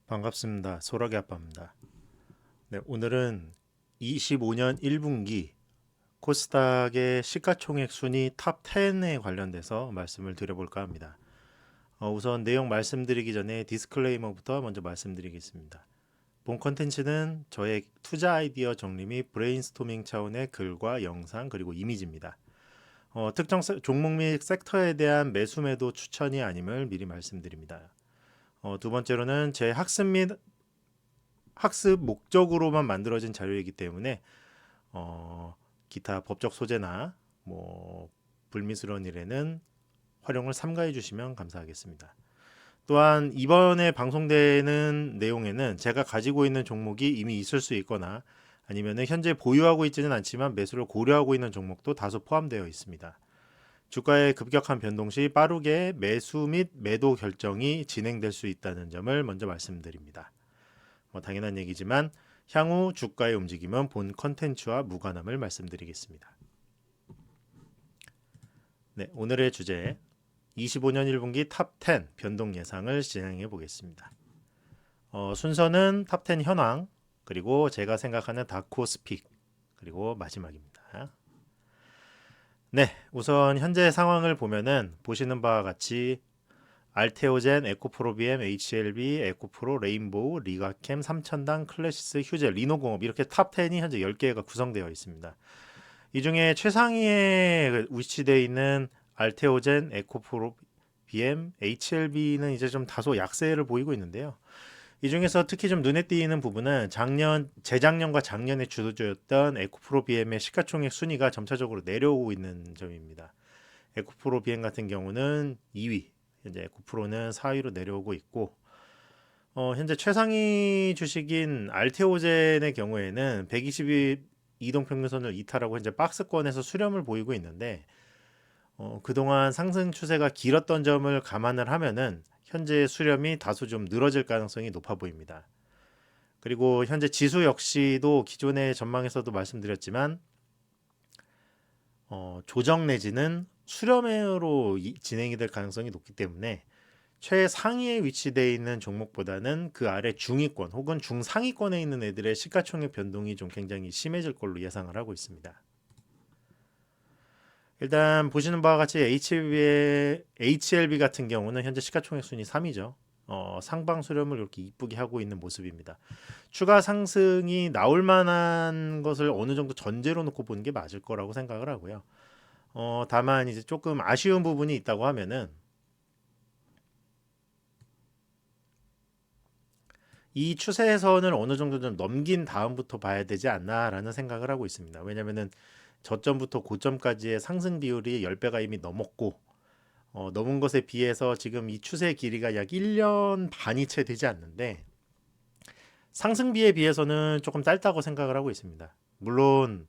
반갑습니다. 소라기 아빠입니다. 네, 오늘은 25년 1분기 코스닥의 시가총액 순위 탑 10에 관련돼서 말씀을 드려볼까 합니다. 우선 내용 말씀드리기 전에 디스클레이머부터 먼저 말씀드리겠습니다. 본 컨텐츠는 저의 투자 아이디어 정리 및 브레인스토밍 차원의 글과 영상 그리고 이미지입니다. 특정 종목 및 섹터에 대한 매수 매도 추천이 아님을 미리 말씀드립니다. 두 번째로는 제 학습 목적으로만 만들어진 자료이기 때문에 기타 법적 소재나 뭐 불미스러운 일에는 활용을 삼가해 주시면 감사하겠습니다. 또한 이번에 방송되는 내용에는 제가 가지고 있는 종목이 이미 있을 수 있거나 아니면 현재 보유하고 있지는 않지만 매수를 고려하고 있는 종목도 다소 포함되어 있습니다. 주가의 급격한 변동 시 빠르게 매수 및 매도 결정이 진행될 수 있다는 점을 먼저 말씀드립니다. 당연한 얘기지만 향후 주가의 움직임은 본 컨텐츠와 무관함을 말씀드리겠습니다. 네, 오늘의 주제 25년 1분기 탑 10 변동 예상을 진행해 보겠습니다. 순서는 탑 10 현황 그리고 제가 생각하는 다코스픽 그리고 마지막입니다. 네, 우선 현재 상황을 보면은 보시는 바와 같이 알테오젠, 에코프로비엠, HLB, 에코프로, 레인보우, 리가캠, 삼천당, 클래시스, 휴젤, 리노공업 이렇게 탑 10이 현재 10개가 구성되어 있습니다. 이 중에 최상위에 위치되어 있는 알테오젠, 에코프로비엠, HLB는 이제 좀 다소 약세를 보이고 있는데요. 이 중에서 특히 좀 눈에 띄는 부분은 재작년과 작년에 주도주였던 에코프로비엠의 시가총액 순위가 점차적으로 내려오고 있는 점입니다. 에코프로비엠 같은 경우는 2위, 현재 에코프로는 4위로 내려오고 있고 현재 최상위 주식인 알테오젠의 경우에는 120일 이동평균선을 이탈하고 현재 박스권에서 수렴을 보이고 있는데 그동안 상승 추세가 길었던 점을 감안을 하면은 현재 수렴이 다소 좀 늘어질 가능성이 높아 보입니다. 그리고 현재 지수 역시도 기존의 전망에서도 말씀드렸지만 조정 내지는 수렴으로 진행이 될 가능성이 높기 때문에 최상위에 위치되어 있는 종목보다는 그 아래 중위권 혹은 중상위권에 있는 애들의 시가총액 변동이 좀 굉장히 심해질 걸로 예상을 하고 있습니다. 일단 보시는 바와 같이 HLB 같은 경우는 현재 시가총액 순위 3위죠. 상방 수렴을 이렇게 이쁘게 하고 있는 모습입니다. 추가 상승이 나올 만한 것을 어느 정도 전제로 놓고 보는 게 맞을 거라고 생각을 하고요. 다만 이제 조금 아쉬운 부분이 있다고 하면은 이 추세선을 어느 정도 좀 넘긴 다음부터 봐야 되지 않나라는 생각을 하고 있습니다. 왜냐면은 저점부터 고점까지의 상승 비율이 10배가 이미 넘었고 넘은 것에 비해서 지금 이 추세 길이가 약 1년 반이 채 되지 않는데 상승비에 비해서는 조금 짧다고 생각을 하고 있습니다. 물론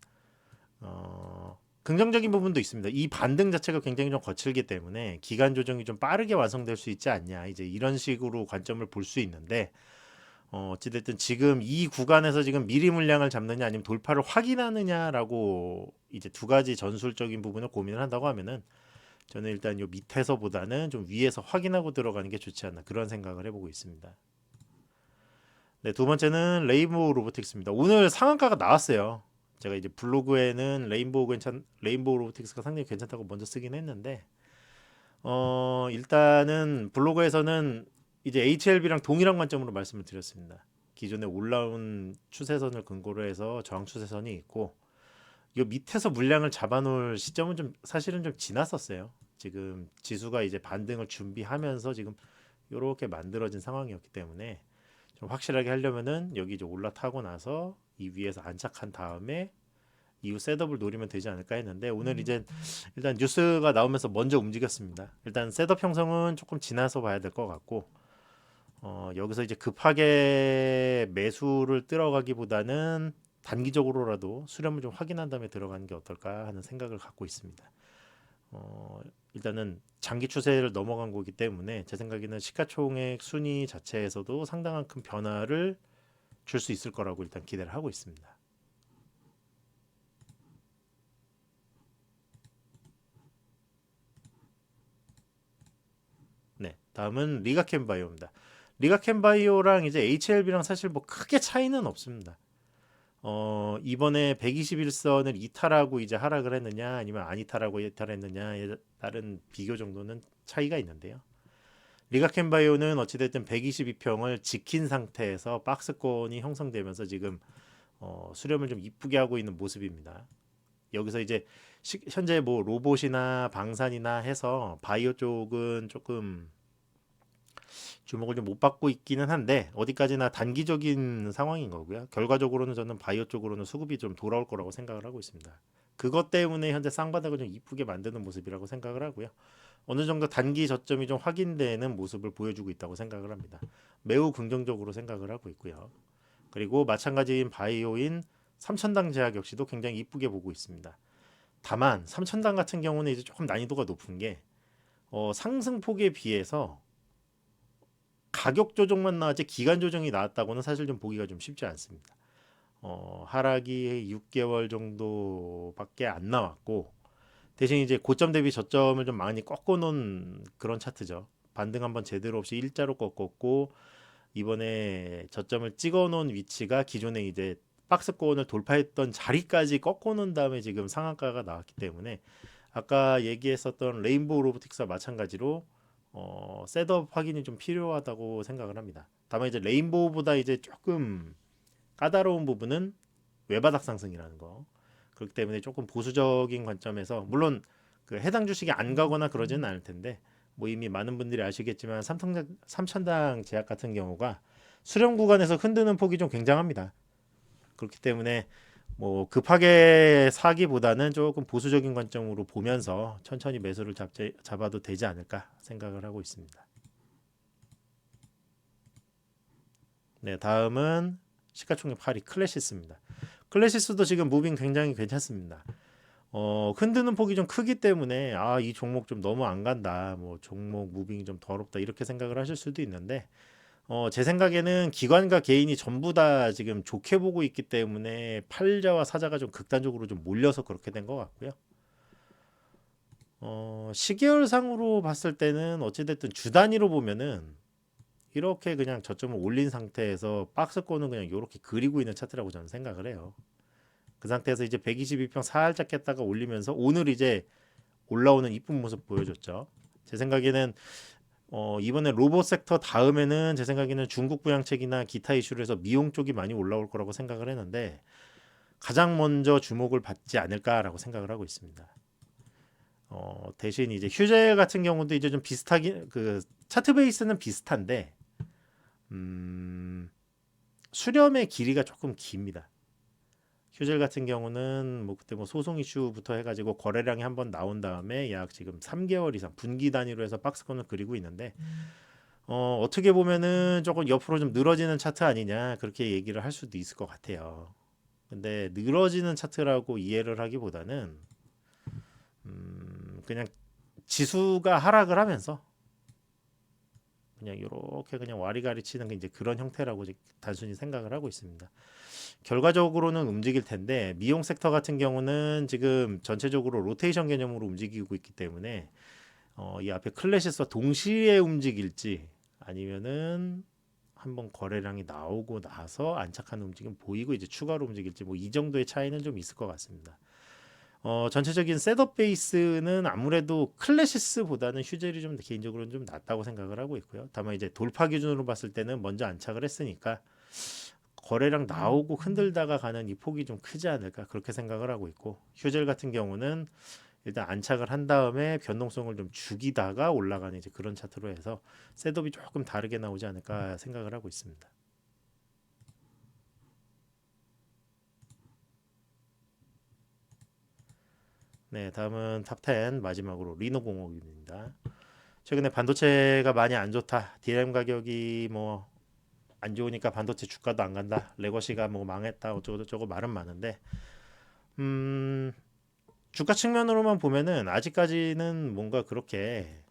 긍정적인 부분도 있습니다. 이 반등 자체가 굉장히 좀 거칠기 때문에 기간 조정이 좀 빠르게 완성될 수 있지 않냐 이제 이런 식으로 관점을 볼 수 있는데 어찌됐든 지금 이 구간에서 지금 미리 물량을 잡느냐 아니면 돌파를 확인하느냐라고 이제 두 가지 전술적인 부분을 고민을 한다고 하면은 저는 일단 요 밑에서보다는 좀 위에서 확인하고 들어가는 게 좋지 않나 그런 생각을 해보고 있습니다. 네, 두 번째는 레인보우 로보틱스입니다. 오늘 상한가가 나왔어요. 제가 이제 블로그에는 레인보우 로보틱스가 상당히 괜찮다고 먼저 쓰긴 했는데 일단은 블로그에서는 이제 HLB랑 동일한 관점으로 말씀을 드렸습니다. 기존에 올라온 추세선을 근거로 해서 저항 추세선이 있고 이 밑에서 물량을 잡아놓을 시점은 좀 사실은 좀 지났었어요. 지금 지수가 이제 반등을 준비하면서 지금 이렇게 만들어진 상황이었기 때문에 좀 확실하게 하려면은 여기 이제 올라타고 나서 이 위에서 안착한 다음에 이후 셋업을 노리면 되지 않을까 했는데 오늘 이제 일단 뉴스가 나오면서 먼저 움직였습니다. 일단 셋업 형성은 조금 지나서 봐야 될 것 같고 여기서 이제 급하게 매수를 들어가기보다는 단기적으로라도 수렴을 좀 확인한 다음에 들어가는 게 어떨까 하는 생각을 갖고 있습니다. 일단은 장기 추세를 넘어간 거기 때문에 제 생각에는 시가총액 순위 자체에서도 상당한 큰 변화를 줄 수 있을 거라고 일단 기대를 하고 있습니다. 네, 다음은 리가캠 바이오입니다. 리가켄바이오랑 이제 HLB랑 사실 뭐 크게 차이는 없습니다. 이번에 121선을 이탈하고 이제 하락을 했느냐 아니면 안 이탈하고 이탈했느냐에 따른 비교 정도는 차이가 있는데요. 리가켄바이오는 어찌됐든 122평을 지킨 상태에서 박스권이 형성되면서 지금 수렴을 좀 이쁘게 하고 있는 모습입니다. 여기서 이제 현재 뭐 로봇이나 방산이나 해서 바이오 쪽은 조금 주목을 좀 못 받고 있기는 한데 어디까지나 단기적인 상황인 거고요. 결과적으로는 저는 바이오 쪽으로는 수급이 좀 돌아올 거라고 생각을 하고 있습니다. 그것 때문에 현재 쌍바닥을 좀 이쁘게 만드는 모습이라고 생각을 하고요. 어느 정도 단기 저점이 좀 확인되는 모습을 보여주고 있다고 생각을 합니다. 매우 긍정적으로 생각을 하고 있고요. 그리고 마찬가지인 바이오인 삼천당 제약 역시도 굉장히 이쁘게 보고 있습니다. 다만 삼천당 같은 경우는 이제 조금 난이도가 높은 게 상승폭에 비해서 가격 조정만 나왔지 기간 조정이 나왔다고는 사실 좀 보기가 좀 쉽지 않습니다. 하락이 6개월 정도밖에 안 나왔고 대신 이제 고점 대비 저점을 좀 많이 꺾어놓은 그런 차트죠. 반등 한번 제대로 없이 일자로 꺾었고 이번에 저점을 찍어놓은 위치가 기존에 이제 박스권을 돌파했던 자리까지 꺾어놓은 다음에 지금 상한가가 나왔기 때문에 아까 얘기했었던 레인보우 로보틱스와 마찬가지로 셋업 확인이 좀 필요하다고 생각을 합니다. 다만 이제 레인보우보다 이제 조금 까다로운 부분은 외바닥 상승이라는 거. 그렇기 때문에 조금 보수적인 관점에서 물론 그 해당 주식이 안 가거나 그러지는 않을 텐데 뭐 이미 많은 분들이 아시겠지만 삼천당 제약 같은 경우가 수렴 구간에서 흔드는 폭이 좀 굉장합니다. 그렇기 때문에 뭐 급하게 사기보다는 조금 보수적인 관점으로 보면서 천천히 매수를 잡아도 되지 않을까 생각을 하고 있습니다. 네, 다음은 시가총액 8위 클래시스입니다. 클래시스도 지금 무빙 굉장히 괜찮습니다. 흔드는 폭이 좀 크기 때문에 이 종목 좀 너무 안 간다. 뭐 종목 무빙이 좀 더럽다. 이렇게 생각을 하실 수도 있는데 제 생각에는 기관과 개인이 전부 다 지금 좋게 보고 있기 때문에 팔자와 사자가 좀 극단적으로 좀 몰려서 그렇게 된 것 같고요. 시계열상으로 봤을 때는 어찌됐든 주 단위로 보면은 이렇게 그냥 저점을 올린 상태에서 박스권은 그냥 이렇게 그리고 있는 차트라고 저는 생각을 해요. 그 상태에서 이제 122평 살짝 했다가 올리면서 오늘 이제 올라오는 이쁜 모습 보여줬죠. 제 생각에는 이번에 로봇 섹터 다음에는 제 생각에는 중국 부양책이나 기타 이슈로 해서 미용 쪽이 많이 올라올 거라고 생각을 했는데 가장 먼저 주목을 받지 않을까라고 생각을 하고 있습니다. 대신 이제 휴젤 같은 경우도 이제 좀 비슷하긴 그 차트 베이스는 비슷한데 수렴의 길이가 조금 깁니다. 휴젤 같은 경우는 뭐 그때 뭐 소송 이슈부터 해가지고 거래량이 한번 나온 다음에 약 지금 3개월 이상 분기 단위로 해서 박스권을 그리고 있는데 어떻게 보면은 조금 옆으로 좀 늘어지는 차트 아니냐 그렇게 얘기를 할 수도 있을 것 같아요. 근데 늘어지는 차트라고 이해를 하기보다는 그냥 지수가 하락을 하면서 그냥 이렇게 그냥 와리가리 치는 게 이제 그런 형태라고 단순히 생각을 하고 있습니다. 결과적으로는 움직일 텐데 미용 섹터 같은 경우는 지금 전체적으로 로테이션 개념으로 움직이고 있기 때문에 이 앞에 클래시스와 동시에 움직일지 아니면은 한번 거래량이 나오고 나서 안착하는 움직임 보이고 이제 추가로 움직일지 뭐 이 정도의 차이는 좀 있을 것 같습니다. 전체적인 셋업 베이스는 아무래도 클래시스보다는 휴젤이 좀 개인적으로는 좀 낫다고 생각을 하고 있고요. 다만 이제 돌파 기준으로 봤을 때는 먼저 안착을 했으니까 거래량 나오고 흔들다가 가는 이 폭이 좀 크지 않을까 그렇게 생각을 하고 있고 휴젤 같은 경우는 일단 안착을 한 다음에 변동성을 좀 죽이다가 올라가는 이제 그런 차트로 해서 셋업이 조금 다르게 나오지 않을까 생각을 하고 있습니다. 네, 다음은 탑10 마지막으로 리노공업입니다. 최근에 반도체가 많이 안 좋다. DRAM 가격이 뭐 안 좋으니까 반도체 주가도 안 간다. 레거시가 뭐 망했다. 어쩌고저쩌고 말은 많은데 주가 측면으로만 보면은 아직까지는 뭔가 그렇게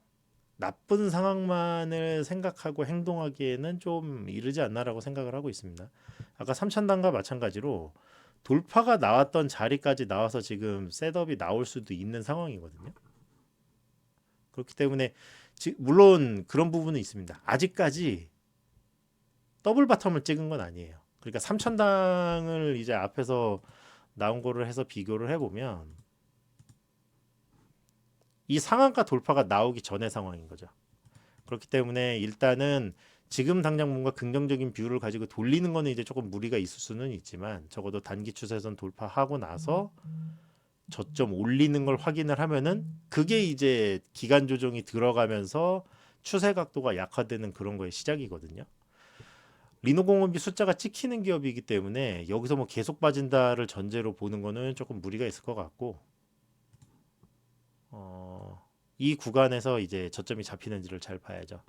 나쁜 상황만을 생각하고 행동하기에는 좀 이르지 않나라고 생각을 하고 있습니다. 아까 삼천단과 마찬가지로 돌파가 나왔던 자리까지 나와서 지금 셋업이 나올 수도 있는 상황이거든요. 그렇기 때문에 물론 그런 부분은 있습니다. 아직까지 더블 바텀을 찍은 건 아니에요. 그러니까 3,000당을 이제 앞에서 나온 거를 해서 비교를 해보면 이 상한가 돌파가 나오기 전의 상황인 거죠. 그렇기 때문에 일단은 지금 당장 뭔가 긍정적인 뷰를 가지고 돌리는 거는 이제 조금 무리가 있을 수는 있지만 적어도 단기 추세선 돌파하고 나서 저점 올리는 걸 확인을 하면은 그게 이제 기간 조정이 들어가면서 추세 각도가 약화되는 그런 거의 시작이거든요. 리노공업이 숫자가 찍히는 기업이기 때문에 여기서 뭐 계속 빠진다를 전제로 보는 거는 조금 무리가 있을 것 같고 이 구간에서 이제 저점이 잡히는지를 잘 봐야죠.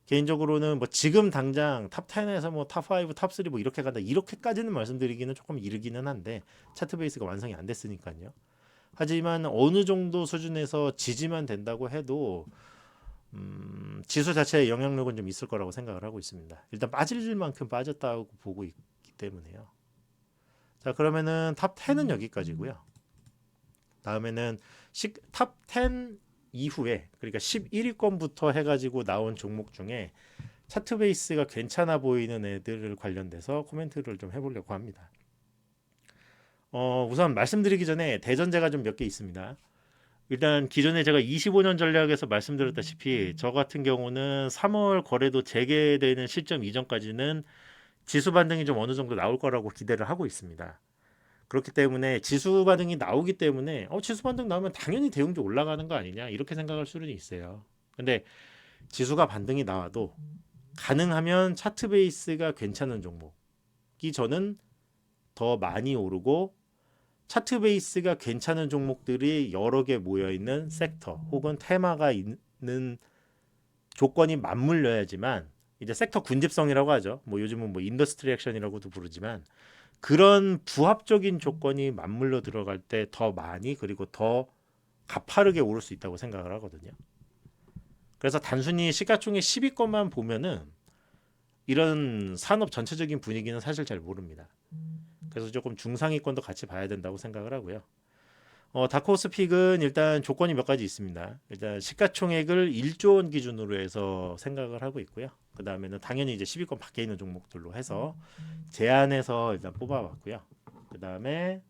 개인적으로는 뭐 지금 당장 탑 10에서 뭐 탑 5, 탑 3 뭐 이렇게 간다 이렇게까지는 말씀드리기는 조금 이르기는 한데 차트 베이스가 완성이 안 됐으니까요. 하지만 어느 정도 수준에서 지지만 된다고 해도 지수 자체의 영향력은 좀 있을 거라고 생각을 하고 있습니다. 일단 빠질 만큼 빠졌다고 보고 있기 때문에요. 자, 그러면은 탑 10은 여기까지고요. 다음에는 탑 10 이후에 그러니까 11위권부터 해가지고 나온 종목 중에 차트 베이스가 괜찮아 보이는 애들을 관련돼서 코멘트를 좀 해보려고 합니다. 우선 말씀드리기 전에 대전제가 좀 몇 개 있습니다. 일단 기존에 제가 25년 전략에서 말씀드렸다시피 저 같은 경우는 3월 거래도 재개되는 시점 이전까지는 지수 반등이 좀 어느 정도 나올 거라고 기대를 하고 있습니다. 그렇기 때문에 지수 반등이 나오기 때문에 지수 반등 나오면 당연히 대응주 올라가는 거 아니냐 이렇게 생각할 수는 있어요. 근데 지수가 반등이 나와도 가능하면 차트 베이스가 괜찮은 종목이 저는 더 많이 오르고 차트 베이스가 괜찮은 종목들이 여러 개 모여 있는 섹터 혹은 테마가 있는 조건이 맞물려야지만 이제 섹터 군집성이라고 하죠. 뭐 요즘은 뭐 인더스트리 액션이라고도 부르지만 그런 부합적인 조건이 맞물려 들어갈 때 더 많이 그리고 더 가파르게 오를 수 있다고 생각을 하거든요. 그래서 단순히 시가총액 10위권만 보면은 이런 산업 전체적인 분위기는 사실 잘 모릅니다. 그래서 조금 중상위권도 같이 봐야 된다고 생각을 하고요. 다크호스픽은 일단 조건이 몇 가지 있습니다. 일단 시가총액을 1조 원 기준으로 해서 생각을 하고 있고요. 그 다음에는 당연히 이제 10위권 밖에 있는 종목들로 해서 제안해서 일단 뽑아봤고요. 그 다음에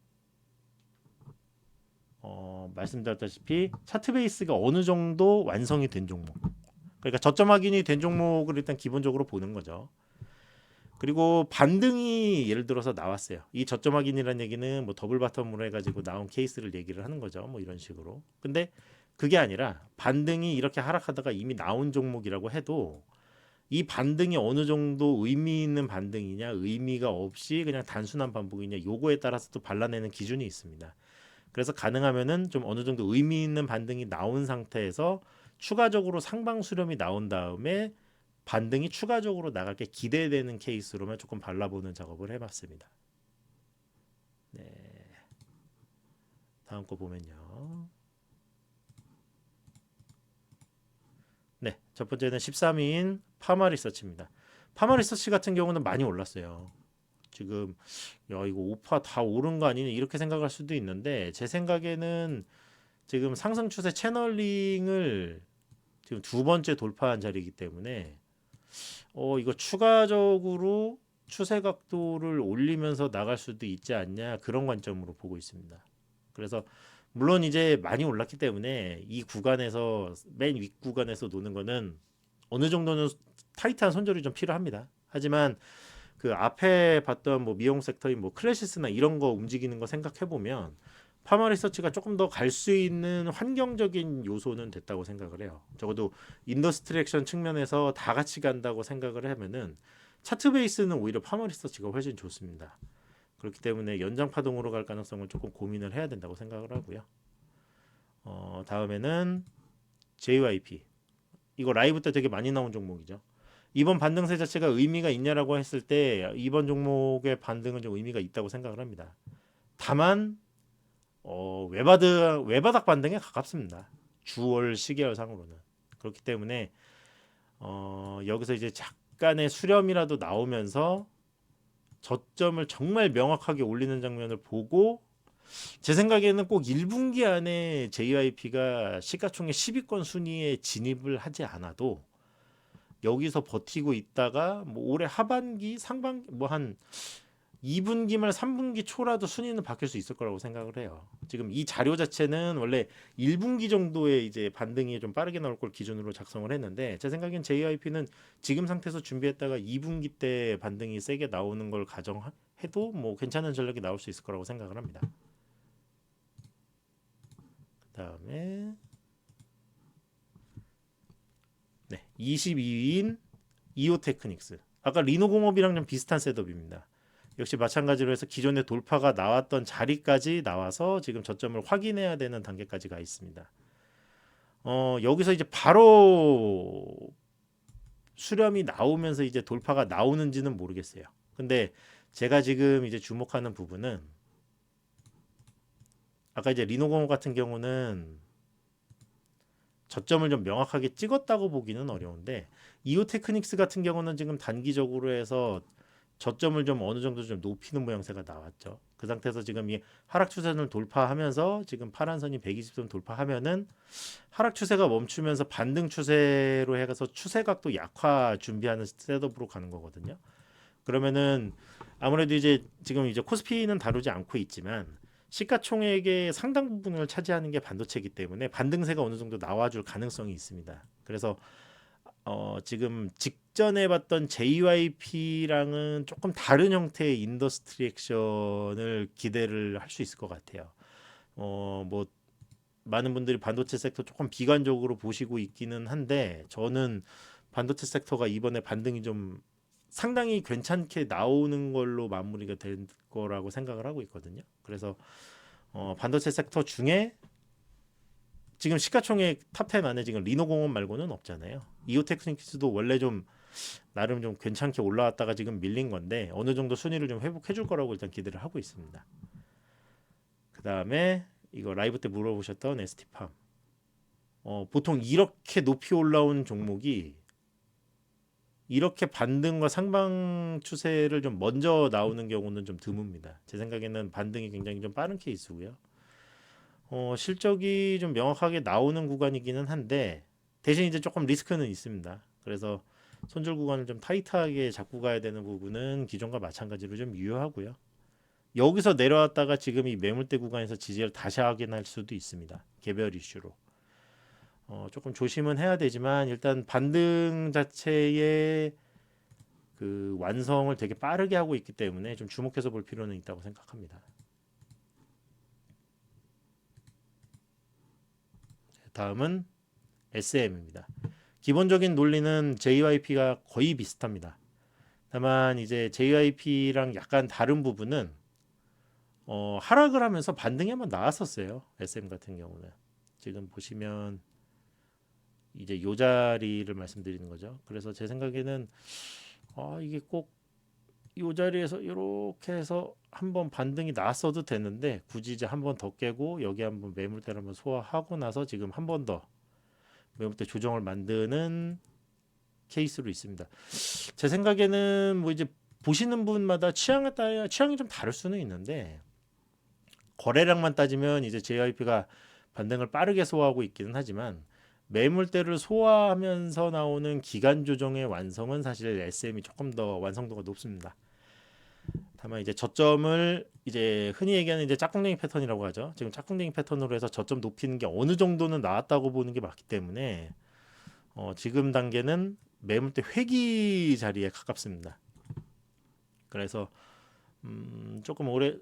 말씀드렸다시피 차트 베이스가 어느 정도 완성이 된 종목. 그러니까 저점 확인이 된 종목을 일단 기본적으로 보는 거죠. 그리고 반등이 예를 들어서 나왔어요. 이 저점 확인이라는 얘기는 뭐 더블 바텀으로 해가지고 나온 케이스를 얘기를 하는 거죠. 뭐 이런 식으로. 근데 그게 아니라 반등이 이렇게 하락하다가 이미 나온 종목이라고 해도 이 반등이 어느 정도 의미 있는 반등이냐 의미가 없이 그냥 단순한 반복이냐 요거에 따라서 또 발라내는 기준이 있습니다. 그래서 가능하면은 좀 어느 정도 의미 있는 반등이 나온 상태에서 추가적으로 상방 수렴이 나온 다음에 반등이 추가적으로 나갈 게 기대되는 케이스로만 조금 발라보는 작업을 해봤습니다. 네, 다음 거 보면요. 네, 첫 번째는 13위인 파마리서치입니다. 파마리서치 같은 경우는 많이 올랐어요. 지금 야 이거 5파 다 오른 거 아니냐 이렇게 생각할 수도 있는데 제 생각에는 지금 상승 추세 채널링을 지금 두 번째 돌파한 자리이기 때문에 이거 추가적으로 추세 각도를 올리면서 나갈 수도 있지 않냐 그런 관점으로 보고 있습니다. 그래서 물론 이제 많이 올랐기 때문에 이 구간에서 맨 윗 구간에서 노는 거는 어느 정도는 타이트한 손절이 좀 필요합니다. 하지만 그 앞에 봤던 뭐 미용 섹터인 뭐 클래시스나 이런 거 움직이는 거 생각해 보면 파마 리서치가 조금 더 갈 수 있는 환경적인 요소는 됐다고 생각을 해요. 적어도 인더스트리 액션 측면에서 다 같이 간다고 생각을 하면은 차트 베이스는 오히려 파마 리서치가 훨씬 좋습니다. 그렇기 때문에 연장 파동으로 갈 가능성을 조금 고민을 해야 된다고 생각을 하고요. 다음에는 JYP. 이거 라이브 때 되게 많이 나온 종목이죠. 이번 반등세 자체가 의미가 있냐라고 했을 때 이번 종목의 반등은 좀 의미가 있다고 생각을 합니다. 다만 외바닥 반등에 가깝습니다. 주월 시계열상으로는. 그렇기 때문에 여기서 이제 약간의 수렴이라도 나오면서 저점을 정말 명확하게 올리는 장면을 보고 제 생각에는 꼭 1분기 안에 JYP가 시가총액 10위권 순위에 진입을 하지 않아도 여기서 버티고 있다가 뭐 올해 하반기, 상반기 뭐 한 2분기 말 3분기 초라도 순위는 바뀔 수 있을 거라고 생각을 해요. 지금 이 자료 자체는 원래 1분기 정도의 이제 반등이 좀 빠르게 나올 걸 기준으로 작성을 했는데 제 생각엔 JYP는 지금 상태에서 준비했다가 2분기 때 반등이 세게 나오는 걸 가정해도 뭐 괜찮은 전략이 나올 수 있을 거라고 생각을 합니다. 그다음에 네, 22위인 이오테크닉스. 아까 리노공업이랑 좀 비슷한 셋업입니다. 역시 마찬가지로 해서 기존의 돌파가 나왔던 자리까지 나와서 지금 저점을 확인해야 되는 단계까지 가 있습니다. 여기서 이제 바로 수렴이 나오면서 이제 돌파가 나오는지는 모르겠어요. 근데 제가 지금 이제 주목하는 부분은 아까 이제 리노공업 같은 경우는 저점을 좀 명확하게 찍었다고 보기는 어려운데 이오테크닉스 같은 경우는 지금 단기적으로 해서 저점을 좀 어느 정도 좀 높이는 모양새가 나왔죠. 그 상태에서 지금 이 하락 추세선을 돌파하면서 지금 파란 선이 120선 돌파하면은 하락 추세가 멈추면서 반등 추세로 해서 추세각도 약화 준비하는 셋업으로 가는 거거든요. 그러면은 아무래도 이제 지금 이제 코스피는 다루지 않고 있지만 시가총액의 상당 부분을 차지하는 게 반도체이기 때문에 반등세가 어느 정도 나와줄 가능성이 있습니다. 그래서 지금 직전에 봤던 JYP랑은 조금 다른 형태의 인더스트리 액션을 기대를 할 수 있을 것 같아요. 뭐 많은 분들이 반도체 섹터 조금 비관적으로 보시고 있기는 한데 저는 반도체 섹터가 이번에 반등이 좀 상당히 괜찮게 나오는 걸로 마무리가 될 거라고 생각을 하고 있거든요. 그래서 반도체 섹터 중에 지금 시가총액 탑10 안에 지금 리노공업 말고는 없잖아요. 이오테크닉스도 원래 좀 나름 좀 괜찮게 올라왔다가 지금 밀린 건데 어느 정도 순위를 좀 회복해 줄 거라고 일단 기대를 하고 있습니다. 그 다음에 이거 라이브 때 물어보셨던 ST팜. 보통 이렇게 높이 올라온 종목이 이렇게 반등과 상방 추세를 좀 먼저 나오는 경우는 좀 드뭅니다. 제 생각에는 반등이 굉장히 좀 빠른 케이스고요. 실적이 좀 명확하게 나오는 구간이기는 한데 대신 이제 조금 리스크는 있습니다. 그래서 손절 구간을 좀 타이트하게 잡고 가야 되는 부분은 기존과 마찬가지로 좀 유효하고요. 여기서 내려왔다가 지금 이 매물대 구간에서 지지를 다시 확인할 수도 있습니다. 개별 이슈로. 조금 조심은 해야 되지만 일단 반등 자체의 그 완성을 되게 빠르게 하고 있기 때문에 좀 주목해서 볼 필요는 있다고 생각합니다. 다음은 SM입니다. 기본적인 논리는 JYP가 거의 비슷합니다. 다만 이제 JYP랑 약간 다른 부분은 하락을 하면서 반등이 한번 나왔었어요. SM 같은 경우는 지금 보시면 이제 요 자리를 말씀드리는 거죠. 그래서 제 생각에는 이게 꼭 요 자리에서 이렇게 해서 한번 반등이 나왔어도 되는데 굳이 이제 한 번 더 깨고 여기 한번 매물대를 한번 소화하고 나서 지금 한 번 더 매물대 조정을 만드는 케이스로 있습니다. 제 생각에는 뭐 이제 보시는 분마다 취향에 따라 취향이 좀 다를 수는 있는데 거래량만 따지면 이제 JYP가 반등을 빠르게 소화하고 있기는 하지만 매물대를 소화하면서 나오는 기간 조정의 완성은 사실 SM이 조금 더 완성도가 높습니다. 다만 이제 저점을 이제 흔히 얘기하는 이제 짝꿍댕이 패턴이라고 하죠. 지금 짝꿍댕이 패턴으로 해서 저점 높이는 게 어느 정도는 나왔다고 보는 게 맞기 때문에 지금 단계는 매물대 회기 자리에 가깝습니다. 그래서 조금 오래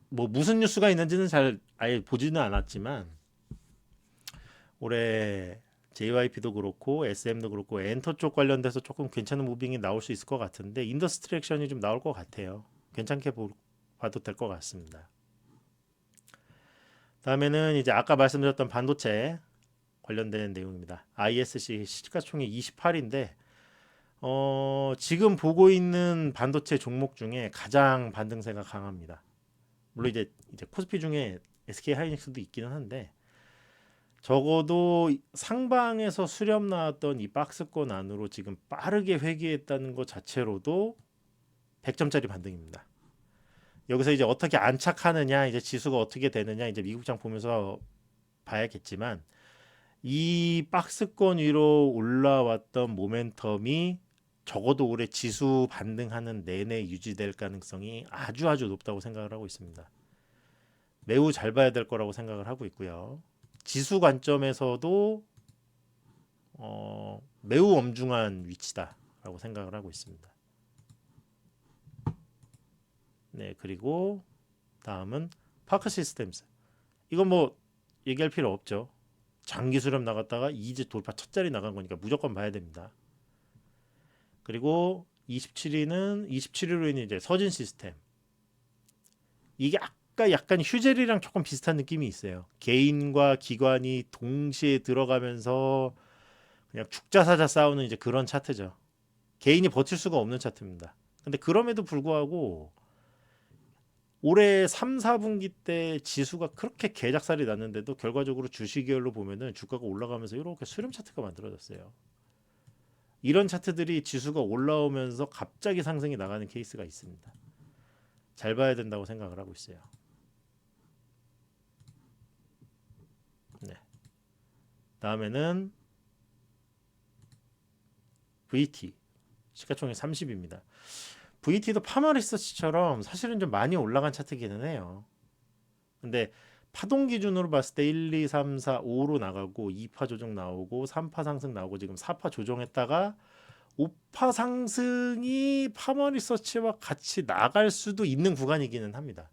뭐 무슨 뉴스가 있는지는 잘 아예 보지는 않았지만 올해 JYP도 그렇고 SM도 그렇고 엔터 쪽 관련돼서 조금 괜찮은 무빙이 나올 수 있을 것 같은데 인더스트리 액션이 좀 나올 것 같아요. 괜찮게 봐도 될 것 같습니다. 다음에는 이제 아까 말씀드렸던 반도체 관련된 내용입니다. ISC 시가총액 28인데 지금 보고 있는 반도체 종목 중에 가장 반등세가 강합니다. 물론 이제 코스피 중에 SK 하이닉스도 있기는 한데 적어도 상방에서 수렴 나왔던 이 박스권 안으로 지금 빠르게 회귀했다는 것 자체로도 100점짜리 반등입니다. 여기서 이제 어떻게 안착하느냐, 이제 지수가 어떻게 되느냐, 이제 미국장 보면서 봐야겠지만 이 박스권 위로 올라왔던 모멘텀이 적어도 올해 지수 반등하는 내내 유지될 가능성이 아주 아주 높다고 생각을 하고 있습니다. 매우 잘 봐야 될 거라고 생각을 하고 있고요. 지수 관점에서도 매우 엄중한 위치다라고 생각을 하고 있습니다. 네, 그리고 다음은 파크 시스템스. 이건 뭐 얘기할 필요 없죠. 장기 수렴 나갔다가 이제 돌파 첫 자리 나간 거니까 무조건 봐야 됩니다. 그리고 27위는 27위로 있는 이제 서진 시스템. 이게 아까 약간 휴젤이랑 조금 비슷한 느낌이 있어요. 개인과 기관이 동시에 들어가면서 그냥 죽자사자 싸우는 이제 그런 차트죠. 개인이 버틸 수가 없는 차트입니다. 근데 그럼에도 불구하고 올해 3, 4분기 때 지수가 그렇게 개작살이 났는데도 결과적으로 주식계열로 보면은 주가가 올라가면서 이렇게 수렴 차트가 만들어졌어요. 이런 차트들이 지수가 올라오면서 갑자기 상승이 나가는 케이스가 있습니다. 잘 봐야 된다고 생각을 하고 있어요. 네. 다음에는 VT 시가총액 30입니다. VT도 파마리서치처럼 사실은 좀 많이 올라간 차트기는 해요. 근데 파동 기준으로 봤을 때 1, 2, 3, 4, 5로 나가고 2파 조정 나오고 3파 상승 나오고 지금 4파 조정했다가 5파 상승이 파마리서치와 같이 나갈 수도 있는 구간이기는 합니다.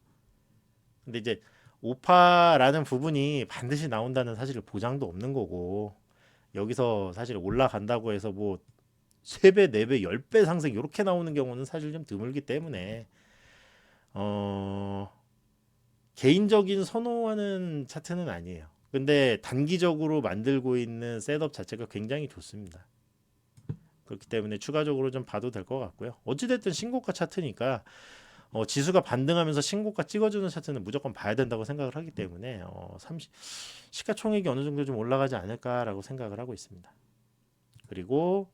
근데 이제 5파라는 부분이 반드시 나온다는 사실 보장도 없는 거고 여기서 사실 올라간다고 해서 뭐 3배, 4배, 10배 상승 이렇게 나오는 경우는 사실 좀 드물기 때문에 개인적인 선호하는 차트는 아니에요. 근데 단기적으로 만들고 있는 셋업 자체가 굉장히 좋습니다. 그렇기 때문에 추가적으로 좀 봐도 될 것 같고요. 어찌됐든 신고가 차트니까 지수가 반등하면서 신고가 찍어주는 차트는 무조건 봐야 된다고 생각을 하기 때문에 30, 시가총액이 어느 정도 좀 올라가지 않을까라고 생각을 하고 있습니다. 그리고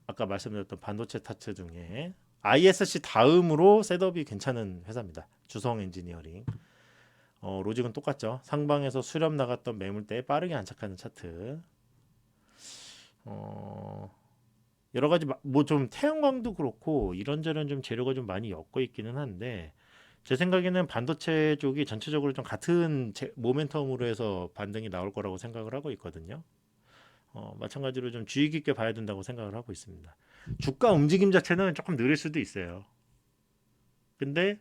아까 말씀드렸던 반도체 차트 중에 ISC 다음으로 셋업이 괜찮은 회사입니다. 주성 엔지니어링. 로직은 똑같죠. 상방에서 수렴 나갔던 매물대에 빠르게 안착하는 차트. 여러 가지 뭐 좀 태양광도 그렇고 이런저런 좀 재료가 좀 많이 엮여 있기는 한데 제 생각에는 반도체 쪽이 전체적으로 좀 같은 모멘텀으로 해서 반등이 나올 거라고 생각을 하고 있거든요. 마찬가지로 좀 주의 깊게 봐야 된다고 생각을 하고 있습니다. 주가 움직임 자체는 조금 느릴 수도 있어요. 근데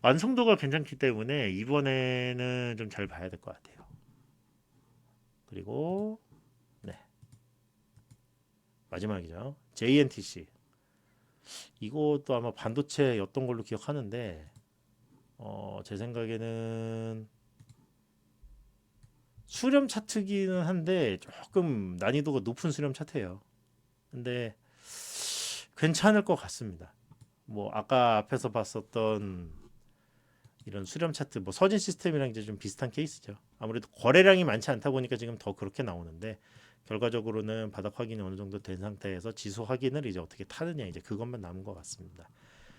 완성도가 괜찮기 때문에 이번에는 좀 잘 봐야 될 것 같아요. 그리고 네, 마지막이죠. JNTC. 이것도 아마 반도체였던 걸로 기억하는데 제 생각에는 수렴 차트기는 한데 조금 난이도가 높은 수렴 차트예요. 근데 괜찮을 것 같습니다. 뭐 아까 앞에서 봤었던 이런 수렴 차트, 뭐 서진 시스템이랑 이제 좀 비슷한 케이스죠. 아무래도 거래량이 많지 않다 보니까 지금 더 그렇게 나오는데 결과적으로는 바닥 확인이 어느 정도 된 상태에서 지수 확인을 이제 어떻게 타느냐 이제 그것만 남은 것 같습니다.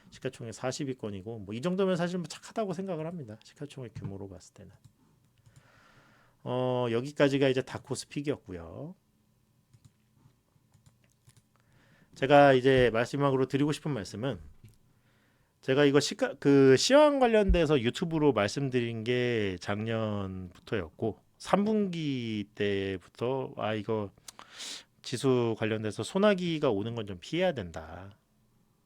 시가총액 40위권이고 뭐 이 정도면 사실 뭐 착하다고 생각을 합니다. 시가총액 규모로 봤을 때는. 여기까지가 이제 다코스픽이었고요. 제가 이제 마지막으로 드리고 싶은 말씀은 제가 이거 시황 관련돼서 유튜브로 말씀드린 게 작년부터였고 3분기 때부터 이거 지수 관련돼서 소나기가 오는 건 좀 피해야 된다.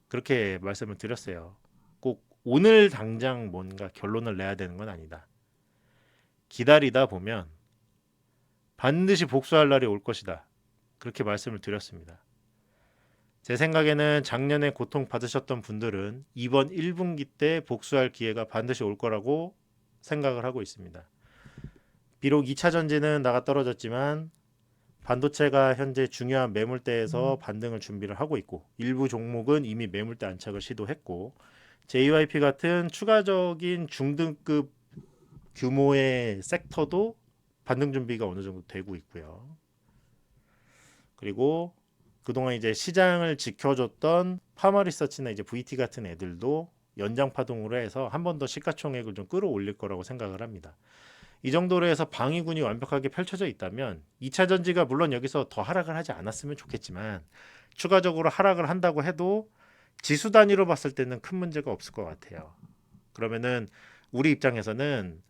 그렇게 말씀을 드렸어요. 꼭 오늘 당장 뭔가 결론을 내야 되는 건 아니다. 기다리다 보면 반드시 복수할 날이 올 것이다. 그렇게 말씀을 드렸습니다. 제 생각에는 작년에 고통 받으셨던 분들은 이번 1분기 때 복수할 기회가 반드시 올 거라고 생각을 하고 있습니다. 비록 2차 전지는 나가 떨어졌지만 반도체가 현재 중요한 매물대에서 반등을 준비를 하고 있고 일부 종목은 이미 매물대 안착을 시도했고 JYP 같은 추가적인 중등급 규모의 섹터도 반등 준비가 어느 정도 되고 있고요. 그리고 그동안 이제 시장을 지켜줬던 파마리서치나 이제 VT 같은 애들도 연장 파동으로 해서 한 번 더 시가총액을 좀 끌어올릴 거라고 생각을 합니다. 이 정도로 해서 방위군이 완벽하게 펼쳐져 있다면 2차 전지가 물론 여기서 더 하락을 하지 않았으면 좋겠지만 추가적으로 하락을 한다고 해도 지수 단위로 봤을 때는 큰 문제가 없을 것 같아요. 그러면은 우리 입장에서는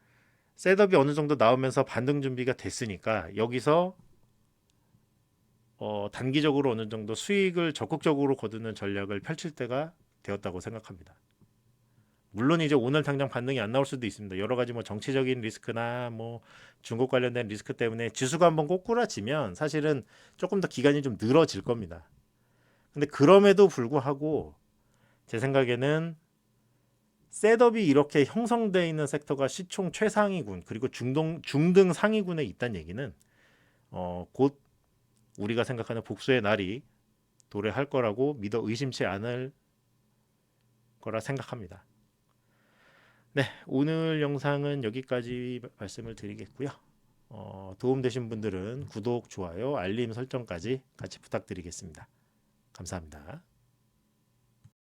셋업이 어느 정도 나오면서 반등 준비가 됐으니까 여기서 단기적으로 어느 정도 수익을 적극적으로 거두는 전략을 펼칠 때가 되었다고 생각합니다. 물론 이제 오늘 당장 반등이 안 나올 수도 있습니다. 여러 가지 뭐 정치적인 리스크나 뭐 중국 관련된 리스크 때문에 지수가 한번 꼬꾸라지면 사실은 조금 더 기간이 좀 늘어질 겁니다. 근데 그럼에도 불구하고 제 생각에는 셋업이 이렇게 형성되어 있는 섹터가 시총 최상위군 그리고 중등 상위군에 있다는 얘기는 곧 우리가 생각하는 복수의 날이 도래할 거라고 믿어 의심치 않을 거라 생각합니다. 네, 오늘 영상은 여기까지 말씀을 드리겠고요. 도움되신 분들은 구독, 좋아요, 알림 설정까지 같이 부탁드리겠습니다. 감사합니다.